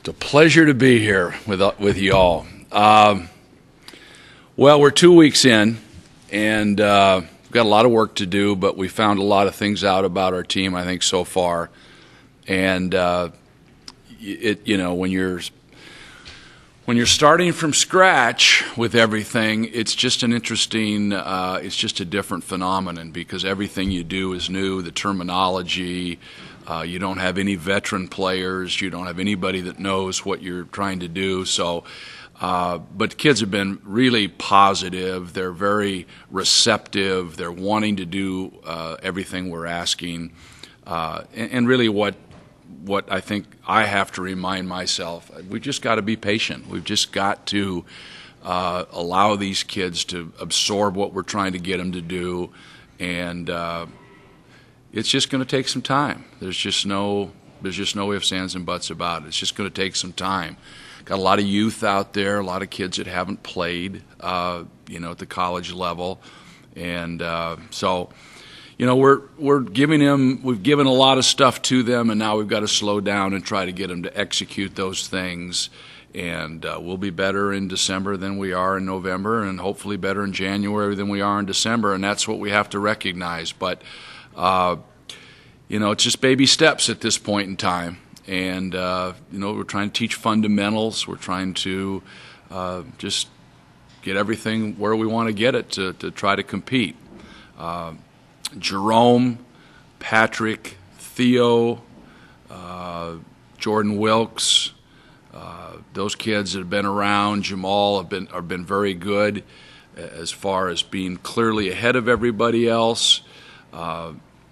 It's a pleasure to be here with you all. Well, we're 2 weeks in, and we've got a lot of work to do, but we found a lot of things out about our team, I think, so far. And when you're starting from scratch with everything, it's just an interesting, it's just a different phenomenon because everything you do is new, the terminology. You don't have any veteran players. You don't have anybody that knows what you're trying to do. So, but the kids have been really positive. They're very receptive. They're wanting to do everything we're asking. And really what I think I have to remind myself, we've just got to be patient. We've just got to allow these kids to absorb what we're trying to get them to do. And it's just going to take some time. There's just no ifs, ands, and buts about it. It's just going to take some time. Got a lot of youth out there, a lot of kids that haven't played, at the college level, and so, we've given a lot of stuff to them, and now we've got to slow down and try to get them to execute those things. And we'll be better in December than we are in November, and hopefully better in January than we are in December, and that's what we have to recognize. But it's just baby steps at this point in time. And, we're trying to teach fundamentals. We're trying to just get everything where we want to get it to try to compete. Jerome, Patrick, Theo, Jordan Wilkes, those kids that have been around, Jamal, have been very good as far as being clearly ahead of everybody else.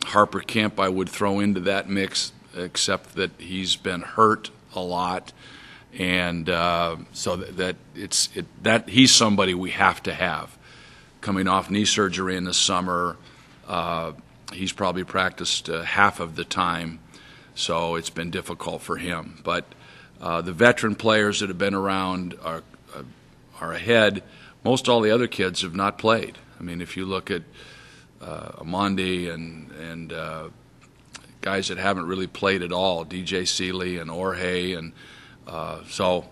Harper Kemp I would throw into that mix, except that he's been hurt a lot, and so that he's somebody we have to have. Coming off knee surgery in the summer, he's probably practiced half of the time, so it's been difficult for him. But the veteran players that have been around are ahead. Most all the other kids have not played. I mean, if you look at Amandi and guys that haven't really played at all, DJ Seeley and Orhe, and so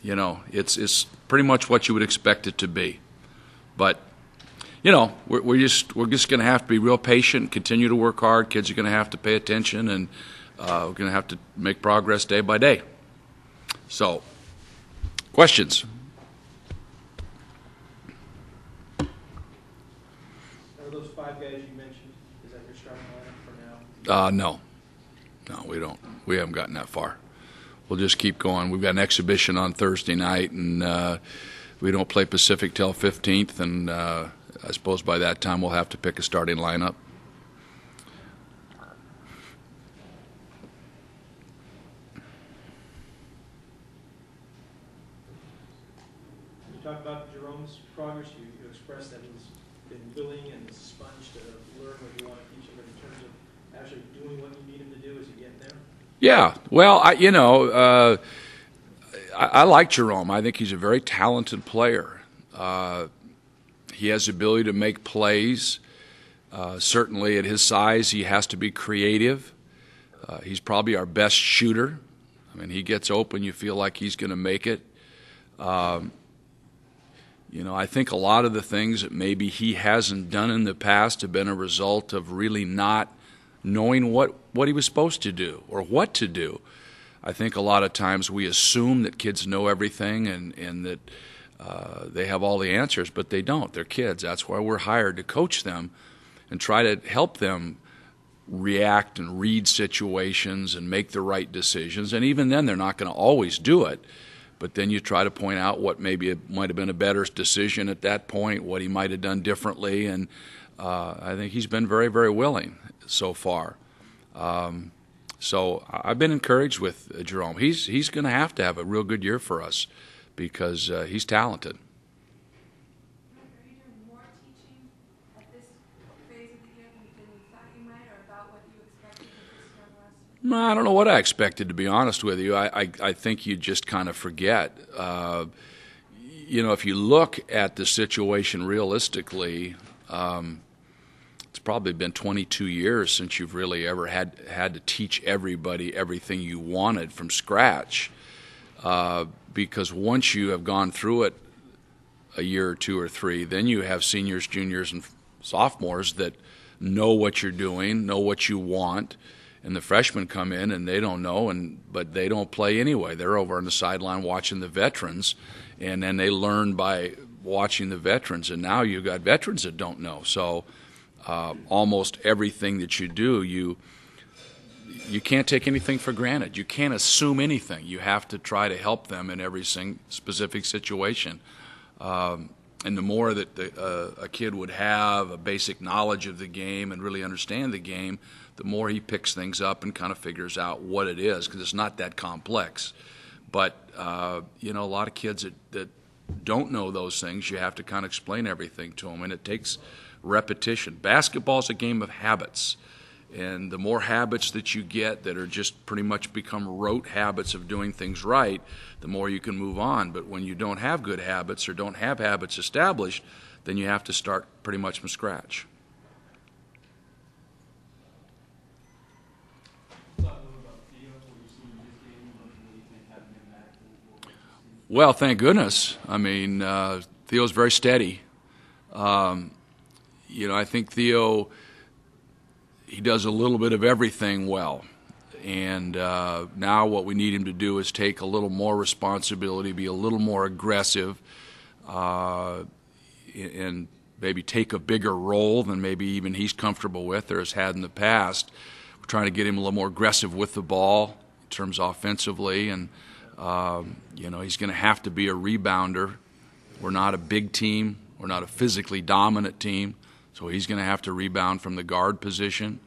it's pretty much what you would expect it to be. But we're just going to have to be real patient, continue to work hard. Kids are going to have to pay attention, and we're going to have to make progress day by day. So, questions? Those five guys you mentioned, is that your starting lineup for now? No, we don't. We haven't gotten that far. We'll just keep going. We've got an exhibition on Thursday night, and we don't play Pacific till 15th, and I suppose by that time we'll have to pick a starting lineup. You talk about Jerome's progress. You expressed that he's been willing and a sponge to learn what you want to teach him in terms of actually doing what you need him to do. Is he getting there? Yeah. Well, I like Jerome. I think he's a very talented player. He has the ability to make plays. Certainly at his size, he has to be creative. He's probably our best shooter. I mean, he gets open, you feel like he's going to make it. I think a lot of the things that maybe he hasn't done in the past have been a result of really not knowing what he was supposed to do or what to do. I think a lot of times we assume that kids know everything and that they have all the answers, but they don't. They're kids. That's why we're hired to coach them and try to help them react and read situations and make the right decisions. And even then, they're not going to always do it. But then you try to point out what maybe it might have been a better decision at that point, what he might have done differently. And I think he's been very, very willing so far. So I've been encouraged with Jerome. He's going to have a real good year for us because he's talented. Are you doing more teaching at this phase of the year than you thought you might, or about what you expected this year last year? I don't know what I expected, to be honest with you. I think you just kind of forget. If you look at the situation realistically, it's probably been 22 years since you've really ever had to teach everybody everything you wanted from scratch. because once you have gone through it a year or two or three, then you have seniors, juniors, and sophomores that know what you're doing, know what you want, and the freshmen come in and they don't know, but they don't play anyway. They're over on the sideline watching the veterans, and then they learn by watching the veterans, and now you've got veterans that don't know. So almost everything that you do, you can't take anything for granted. You can't assume anything. You have to try to help them in every specific situation. And the more that a kid would have a basic knowledge of the game and really understand the game, the more he picks things up and kind of figures out what it is, because it's not that complex. But, a lot of kids that don't know those things, you have to kind of explain everything to them, and it takes repetition. Basketball is a game of habits, and the more habits that you get that are just pretty much become rote habits of doing things right, the more you can move on. But when you don't have good habits or don't have habits established, then you have to start pretty much from scratch. Well, thank goodness. I mean, Theo's very steady. I think Theo, he does a little bit of everything well. And now what we need him to do is take a little more responsibility, be a little more aggressive, and maybe take a bigger role than maybe even he's comfortable with or has had in the past. We're trying to get him a little more aggressive with the ball in terms offensively, and he's going to have to be a rebounder. We're not a big team. We're not a physically dominant team, so he's going to have to rebound from the guard position.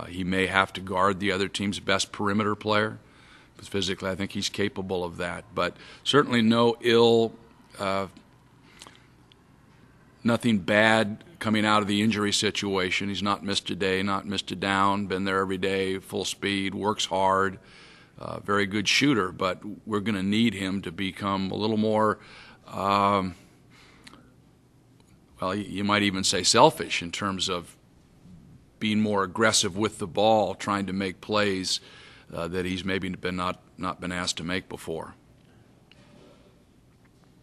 He may have to guard the other team's best perimeter player, because physically I think he's capable of that. But certainly nothing bad coming out of the injury situation. He's not missed a day, not missed a down, been there every day, full speed, works hard, very good shooter. But we're going to need him to become a little more, you might even say selfish in terms of being more aggressive with the ball, trying to make plays that he's maybe not been asked to make before.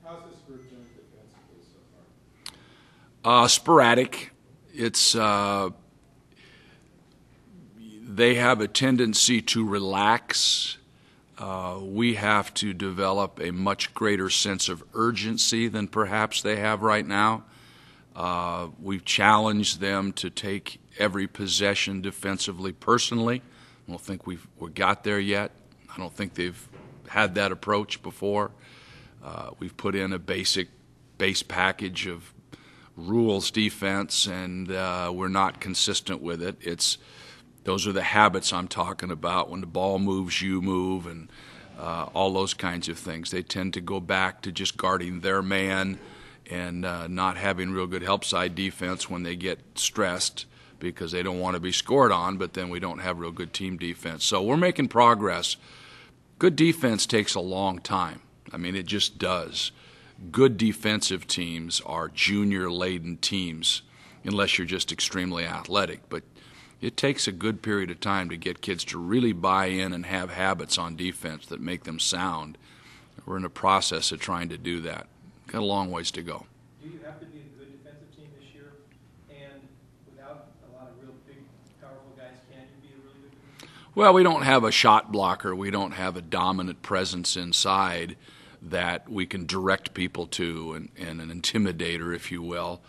How's this group doing defensively so far? Sporadic. It's they have a tendency to relax. We have to develop a much greater sense of urgency than perhaps they have right now. We've challenged them to take every possession defensively personally. I don't think we got there yet. I don't think they've had that approach before. We've put in a base package of rules defense, and we're not consistent with it. Those are the habits I'm talking about. When the ball moves, you move, and all those kinds of things. They tend to go back to just guarding their man and not having real good help side defense when they get stressed, because they don't want to be scored on, but then we don't have real good team defense. So we're making progress. Good defense takes a long time. I mean, it just does. Good defensive teams are junior-laden teams, unless you're just extremely athletic. But it takes a good period of time to get kids to really buy in and have habits on defense that make them sound. We're in the process of trying to do that. Got a long ways to go. Do you have to be a good defensive team this year? And without a lot of real big, powerful guys, can you be a really good defensive team? Well, we don't have a shot blocker. We don't have a dominant presence inside that we can direct people to, and an intimidator, if you will.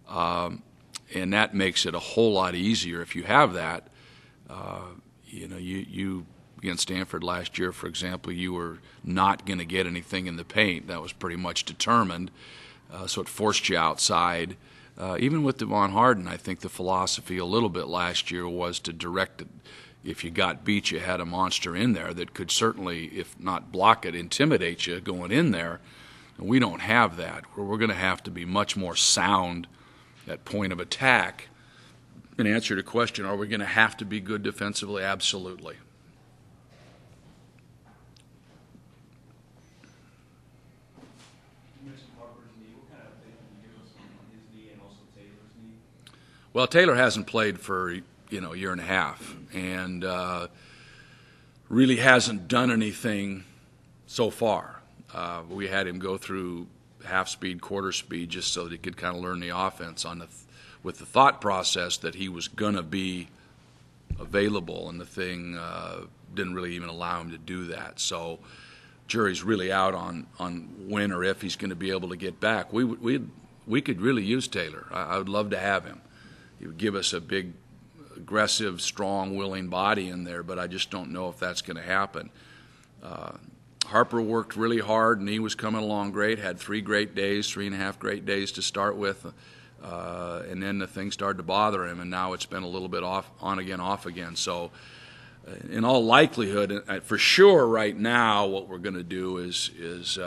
And that makes it a whole lot easier if you have that. You against Stanford last year, for example, you were not going to get anything in the paint. That was pretty much determined. So it forced you outside. Even with Devon Harden, I think the philosophy a little bit last year was to direct it. If you got beat, you had a monster in there that could certainly, if not block it, intimidate you going in there. And we don't have that. We're going to have to be much more sound at point of attack. In answer to the question, are we going to have to be good defensively? Absolutely. You mentioned Harper's knee. What kind of update can you give us on his knee and also Taylor's knee? Well, Taylor hasn't played for a year and a half, and really hasn't done anything so far. We had him go through half speed, quarter speed, just so that he could kind of learn the offense with the thought process that he was going to be available, and the thing didn't really even allow him to do that. So jury's really out on when or if he's going to be able to get back. We could really use Taylor. I would love to have him. He would give us a big, aggressive, strong, willing body in there, but I just don't know if that's going to happen. Harper worked really hard, and he was coming along great, had 3.5 great days to start with, and then the thing started to bother him, and now it's been a little bit on again, off again. So in all likelihood, for sure right now, what we're going to do is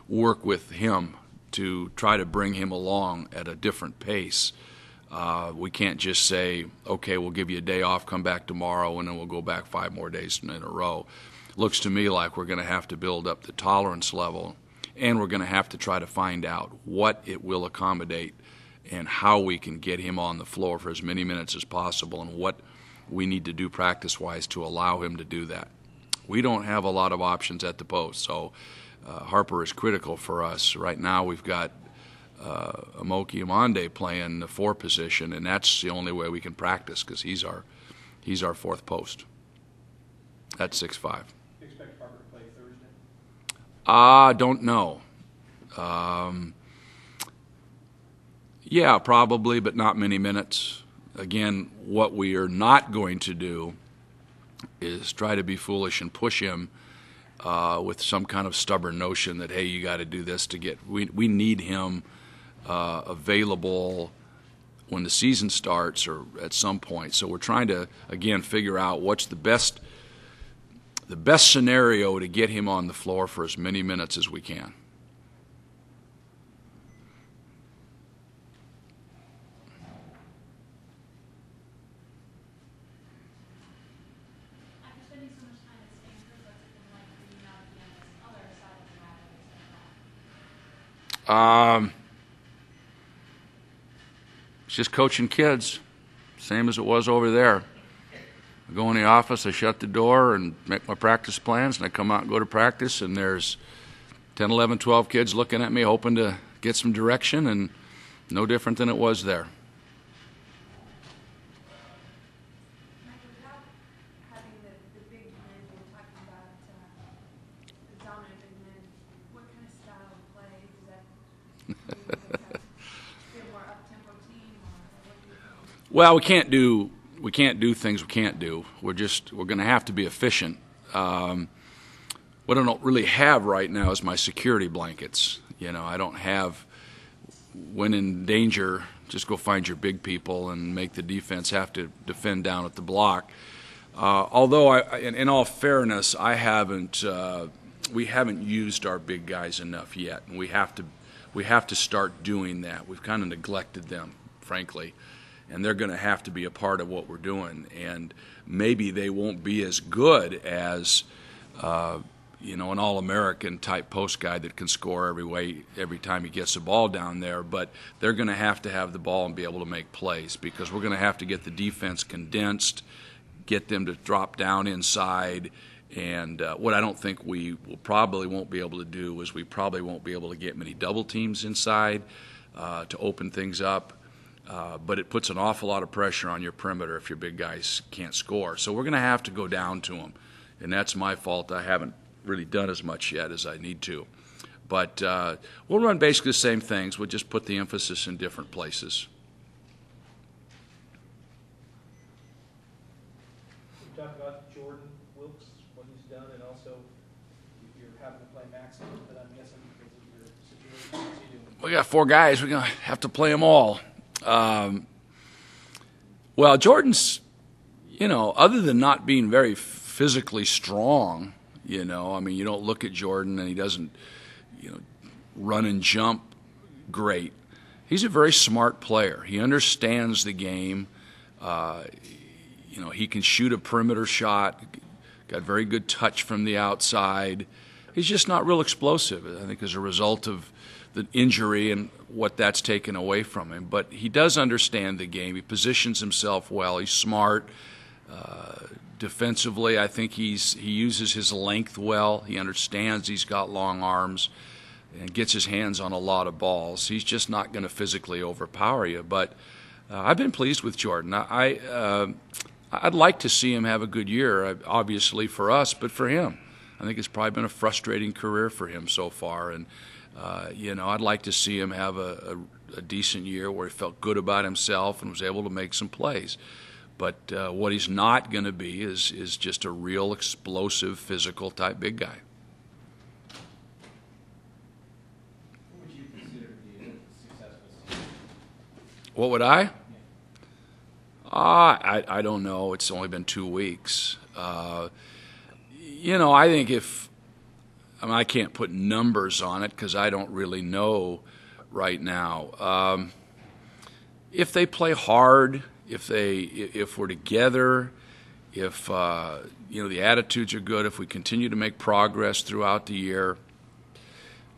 work with him to try to bring him along at a different pace. We can't just say, okay, we'll give you a day off, come back tomorrow, and then we'll go back 5 more days in a row. Looks to me like we're going to have to build up the tolerance level, and we're going to have to try to find out what it will accommodate and how we can get him on the floor for as many minutes as possible, and what we need to do practice-wise to allow him to do that. We don't have a lot of options at the post, so Harper is critical for us. Right now we've got Amoki Amande playing the 4 position, and that's the only way we can practice because he's our 4th post at 6'5". You expect Harper to play Thursday? Don't know. Yeah, probably, but not many minutes. Again, what we are not going to do is try to be foolish and push him with some kind of stubborn notion that, hey, you got to do this to get. We need him available when the season starts or at some point. So we're trying to, again, figure out what's the best scenario to get him on the floor for as many minutes as we can. After spending so much time at Stanford, what's it been like for you now to be on this other side of the rabbit? It's just coaching kids, same as it was over there. I go in the office, I shut the door and make my practice plans, and I come out and go to practice, and there's 10, 11, 12 kids looking at me hoping to get some direction, and no different than it was there. Michael, without having the big men you were talking about, the dominant big men, what kind of style of play does that do? Is that be a more up-tempo team, or what do you think? Well, we can't do things we can't do. We're going to have to be efficient. What I don't really have right now is my security blankets. I don't have, when in danger, just go find your big people and make the defense have to defend down at the block. Although, in all fairness, we haven't used our big guys enough yet, and we have to start doing that. We've kind of neglected them, frankly. And they're going to have to be a part of what we're doing. And maybe they won't be as good as, an All-American type post guy that can score every time he gets the ball down there. But they're going to have the ball and be able to make plays, because we're going to have to get the defense condensed, get them to drop down inside. And what I don't think we probably won't be able to do is we probably won't be able to get many double teams inside to open things up. But it puts an awful lot of pressure on your perimeter if your big guys can't score. So we're going to have to go down to them, and that's my fault. I haven't really done as much yet as I need to. But we'll run basically the same things. We'll just put the emphasis in different places. We talked about Jordan Wilkes, what he's done, and also you're having to play maximum, but I'm guessing because of your situation, what's he doing? We got 4 guys. We're going to have to play them all. Well, Jordan's, other than not being very physically strong, you don't look at Jordan and he doesn't, run and jump great. He's a very smart player. He understands the game. He can shoot a perimeter shot, got very good touch from the outside. He's just not real explosive, I think, as a result of the injury and what that's taken away from him. But he does understand the game. He positions himself well. He's smart. Defensively, I think he uses his length well. He understands he's got long arms and gets his hands on a lot of balls. He's just not going to physically overpower you. But I've been pleased with Jordan. I'd like to see him have a good year, obviously for us, but for him. I think it's probably been a frustrating career for him so far. And, I'd like to see him have a decent year where he felt good about himself and was able to make some plays. But what he's not going to be is just a real explosive, physical type big guy. Who would you consider to be a successful season? What would I? I don't know. It's only been 2 weeks. I think I can't put numbers on it because I don't really know right now. If they play hard, if we're together, if the attitudes are good, if we continue to make progress throughout the year,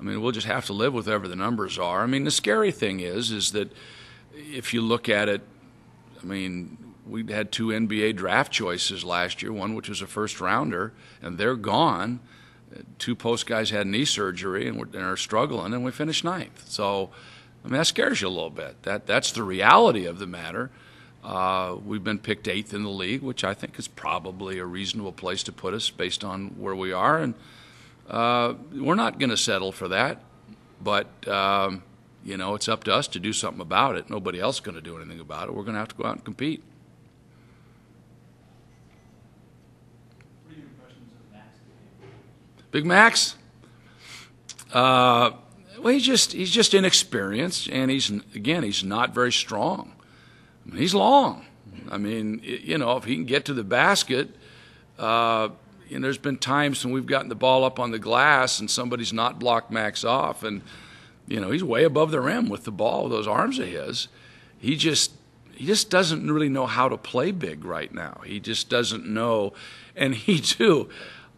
we'll just have to live with whatever the numbers are. The scary thing is that if you look at it, we had 2 NBA draft choices last year, one which was a first rounder, and they're gone. 2 post guys had knee surgery and are struggling, and we finished 9th. So, that scares you a little bit. That's the reality of the matter. We've been picked 8th in the league, which I think is probably a reasonable place to put us based on where we are. And we're not going to settle for that. But, it's up to us to do something about it. Nobody else is going to do anything about it. We're going to have to go out and compete. What are your impressions of Max today? Big Max? Well, he's just inexperienced, and he's not very strong. He's long. If he can get to the basket, there's been times when we've gotten the ball up on the glass and somebody's not blocked Max off, and he's way above the rim with the ball with those arms of his. He just doesn't really know how to play big right now. He just doesn't know, and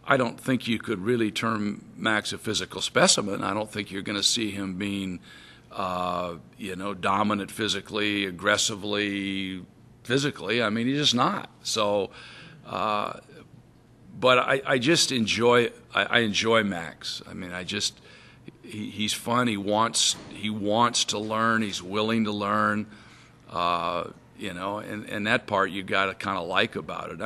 I don't think you could really term Max a physical specimen. I don't think you're going to see him being dominant physically, aggressively, physically. He's just not. So, but I just enjoy. I enjoy Max. He's fun. He wants to learn. He's willing to learn. And that part you got to kind of like about it.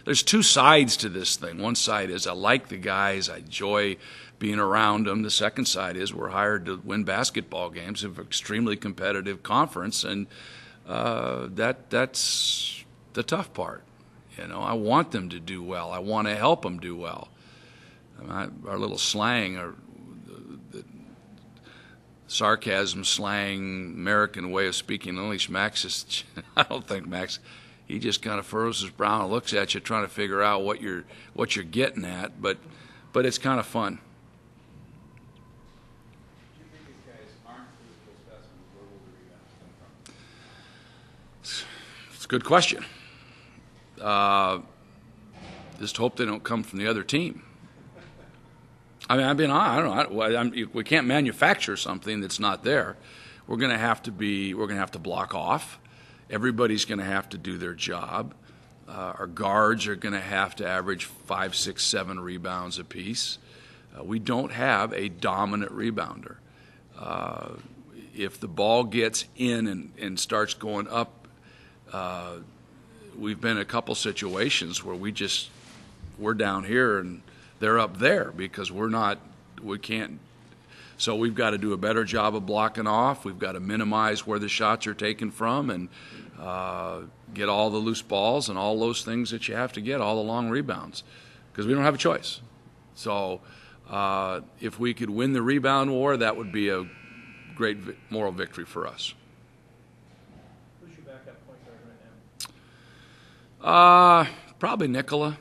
There's 2 sides to this thing. One side is I like the guys. I enjoy being around them. The second side is we're hired to win basketball games of an extremely competitive conference, and that's the tough part. I want them to do well. I want to help them do well. Our little slang, or the sarcasm slang, American way of speaking English, I don't think Max, he just kind of furrows his brow and looks at you trying to figure out what you're getting at, but it's kind of fun. It's a good question. Just hope they don't come from the other team. I don't know. We can't manufacture something that's not there. We're going to have to block off. Everybody's going to have to do their job. Our guards are going to have to average 5, 6, 7 rebounds apiece. We don't have a dominant rebounder. If the ball gets in and starts going up, we've been in a couple situations where we're down here and they're up there because we can't. So we've got to do a better job of blocking off. We've got to minimize where the shots are taken from and get all the loose balls and all those things that you have to get, all the long rebounds, because we don't have a choice. So if we could win the rebound war, that would be a great moral victory for us. Who's your backup point guard right now? Probably Nicola.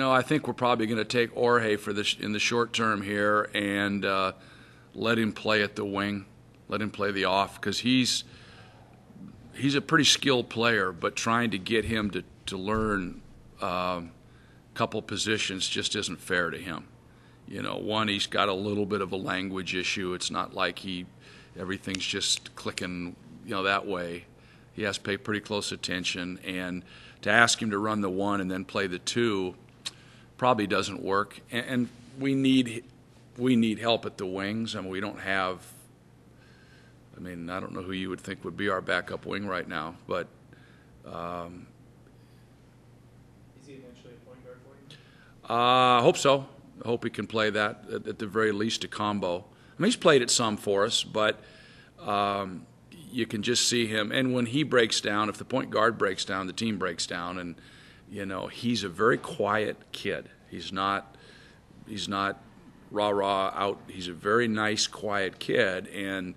I think we're probably going to take Jorge in the short term here and let him play at the wing, let him play the off, because he's a pretty skilled player, but trying to get him to learn a couple positions just isn't fair to him. One, he's got a little bit of a language issue. It's not like everything's just clicking, that way. he has to pay pretty close attention. And to ask him to run the 1 and then play the 2 probably doesn't work. And we need help at the wings. I mean, we don't have. I mean, I don't know who you would think would be our backup wing right now, but. Is he eventually a point guard for you? I hope so. I hope he can play that at the very least a combo. I mean, he's played it some for us, but you can just see him. And when he breaks down, if the point guard breaks down, the team breaks down. And he's a very quiet kid. He's not rah out. He's a very nice, quiet kid, and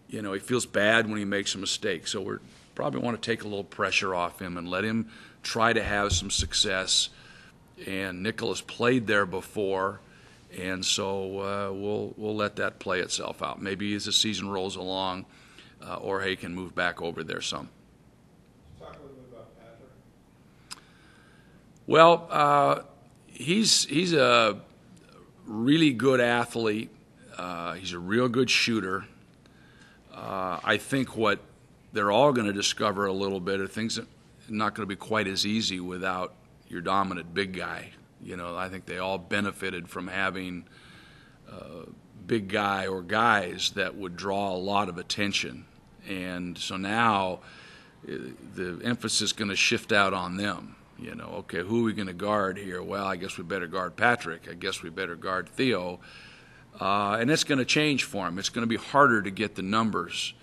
he feels bad when he makes a mistake. So we probably want to take a little pressure off him and let him try to have some success. And Nicholas played there before, and so we'll let that play itself out. Maybe as the season rolls along, Jorge can move back over there some. Talk a little bit about Patrick. Well, he's a really good athlete. He's a real good shooter. I think what they're all going to discover a little bit are things that are not going to be quite as easy without your dominant big guy. I think they all benefited from having big guy or guys that would draw a lot of attention. And so now the emphasis is going to shift out on them. Okay, who are we going to guard here? Well, I guess we better guard Patrick. I guess we better guard Theo. And it's going to change for him. It's going to be harder to get the numbers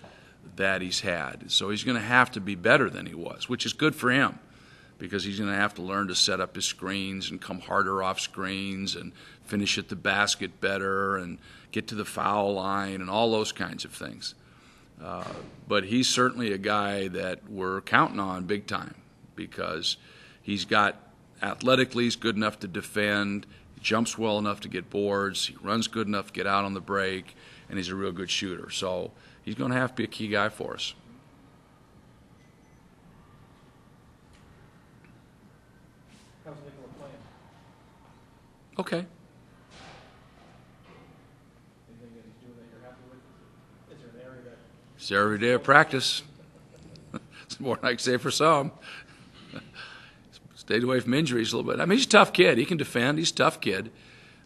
that he's had. So he's going to have to be better than he was, which is good for him, because he's going to have to learn to set up his screens and come harder off screens and finish at the basket better and get to the foul line and all those kinds of things. But he's certainly a guy that we're counting on big time, because he's got athletically, he's good enough to defend, he jumps well enough to get boards, he runs good enough to get out on the break, and he's a real good shooter. So he's going to have to be a key guy for us. How's Nicola playing? Okay. Anything that he's doing that you're happy with? Is there an area that... It's every day of practice. It's more than I can say for some. Stayed away from injuries a little bit. I mean, he's a tough kid. He can defend. He's a tough kid.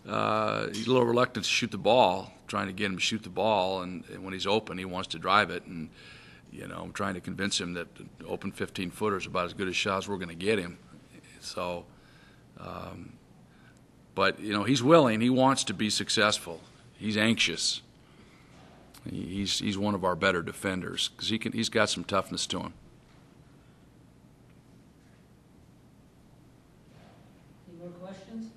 He's a little reluctant to shoot the ball, trying to get him to shoot the ball, and when he's open, he wants to drive it. And, I'm trying to convince him that the open 15-footer is about as good a shot as we're going to get him. So, but, he's willing. He wants to be successful. He's anxious. He's one of our better defenders because he's got some toughness to him. Any more questions?